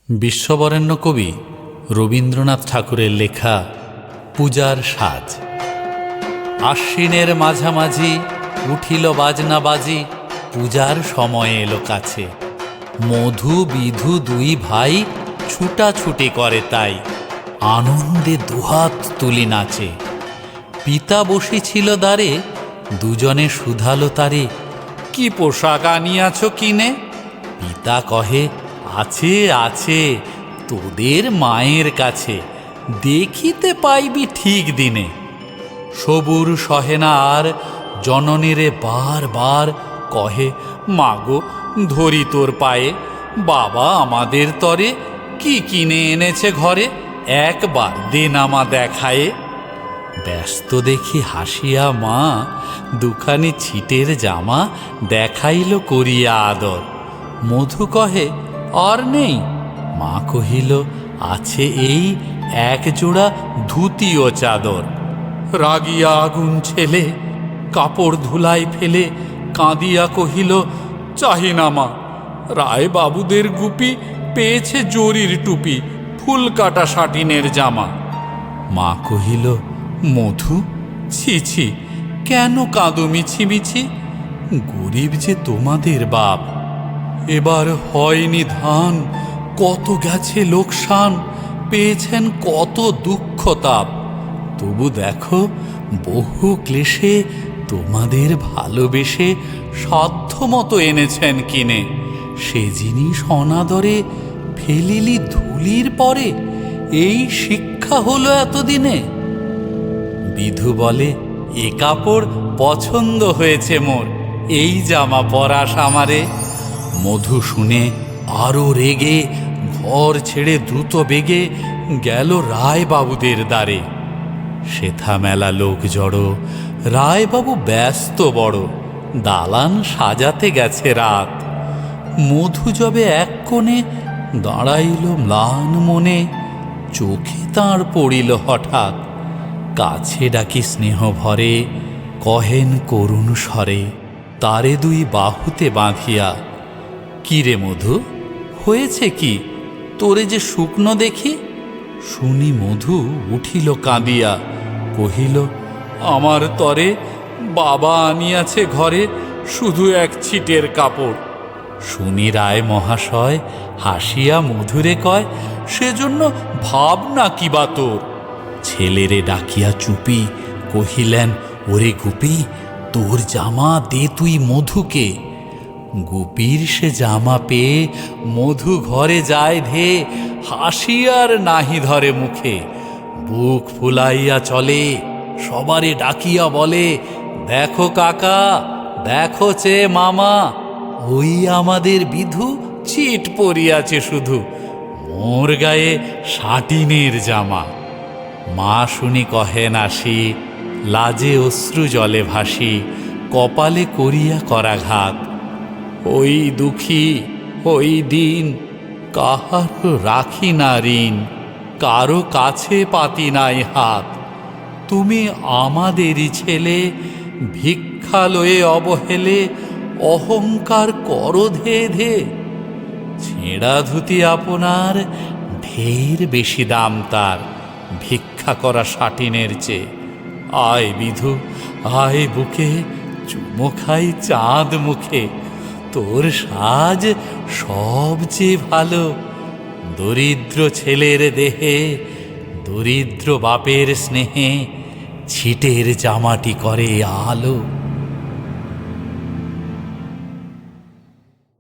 বিশ্ববরেণ্য কবি রবীন্দ্রনাথ ঠাকুরের লেখা পূজার সাজ। আশ্বিনের মাঝামাঝি উঠিল বাজনা বাজি, পূজার সময় এলো কাছে। মধু বিধু দুই ভাই ছুটাছুটি করে তাই, আনন্দে দুহাত তুলি নাচে। পিতা বসেছিল দ্বারে, দুজনে শুধালো তারে, কি পোশাক আনিয়াছ কিনে? পিতা কহে, আছে আছে তোদের মায়ের কাছে, দেখিতে পাইবি ঠিক দিনে। সবুর সহে না আর, জননীরে বার বার কহে, মাগো ধরি তোর পায়ে, বাবা আমাদের তরে কি কিনে এনেছে ঘরে, একবার দে নামা দেখায়ে। ব্যস্ত দেখি হাসিয়া মা, দুখানি ছিটের জামা দেখাইল করিয়া আদর। মধু কহে, আর নেই? মা কহিল, আছে এই এক জোড়া ধুতি ও চাদর। রাগিয়া আগুন ছেলে কাপড় ধুলাই ফেলে কাঁদিয়া কহিল, চাহি না মা, রায় বাবুদের গুপি পেয়েছে জরির টুপি, ফুল কাটা সাটিনের জামা। মা কহিল, মধু ছি ছি, কেন কাঁদো মিছিমিছি? গরিব যে তোমাদের বাপ, এবার হয়নি ধান, কত গেছে লোকসান, পেয়েছেন কত দুঃখ তাপ। তবু দেখো বহু ক্লেশে তোমাদের ভালোবেসে সাধ্যমতো এনেছেন কিনে। সে জিনিস অনাদরে ফেলিলি ধুলির পরে, এই শিক্ষা হলো এতদিনে। বিধু বলে, এ কাপড় পছন্দ হয়েছে মোর, এই জামা পরাস আমারে। মধু শুনে আরো রেগে ঘর ছেড়ে দ্রুত বেগে গেল রায় বাবুদের দ্বারে। সেথা মেলা লোক জড়ো, রায়বাবু ব্যস্ত বড়, দালান সাজাতে গেছে রাত। মধু যবে এক কোণে দাঁড়াইল ম্লান মনে, চোখে তাঁর পড়িল হঠাৎ। কাছে ডাকি স্নেহ ভরে, কহেন করুণ স্বরে, তারে দুই বাহুতে বাঁধিয়া, কি রে মধু, হয়েছে কি তোরে যে শুকনো দেখি? শুনি মধু উঠিল কাঁদিয়া, কহিল, আমার তরে বাবা আনিয়াছে ঘরে শুধু এক ছিটের কাপড়। শুনি রায় মহাশয় হাসিয়া মধুরে কয়, সেজন্য ভাবনা কি বা তোর? ছেলেরে ডাকিয়া চুপি কহিলেন, ওরে গুপি, তোর জামা দে তুই মধুকে। গুপির সে জামা পেয়ে মধু ঘরে যায় ধে, হাসিয়ার নাহি ধরে মুখে। বুক ফুলাইয়া চলে, সবারে ডাকিয়া বলে, দেখো কাকা, দেখো চে মামা, ওই আমাদের বিধু ছিট পরিয়াছে শুধু, মোর গায়ে সাটিনের জামা। মা শুনি কহেন আসি, লাজে অশ্রু জলে ভাসি, কপালে করিয়া করাঘাত। ওই দুঃখী ওই দিন, কাহার রাখি না ঋণ, কারো কাছে পাতি নাই হাত। তুমি আমাদেরই ছেলে, ভিক্ষা লয়ে অবহেলে অহংকার করো ধে ধে। ছেঁড়া ধুতি আপনার ঢের বেশি দাম তার, ভিক্ষা করা সাটিনের চেয়ে। আয় বিধু আয় বুকে, চুমো খাই চাঁদ মুখে, তোর সাজ সবচেয়ে ভালো। দরিদ্র ছেলের দেহে, দরিদ্র বাপের স্নেহে, ছিটের জামাটি করে আলো।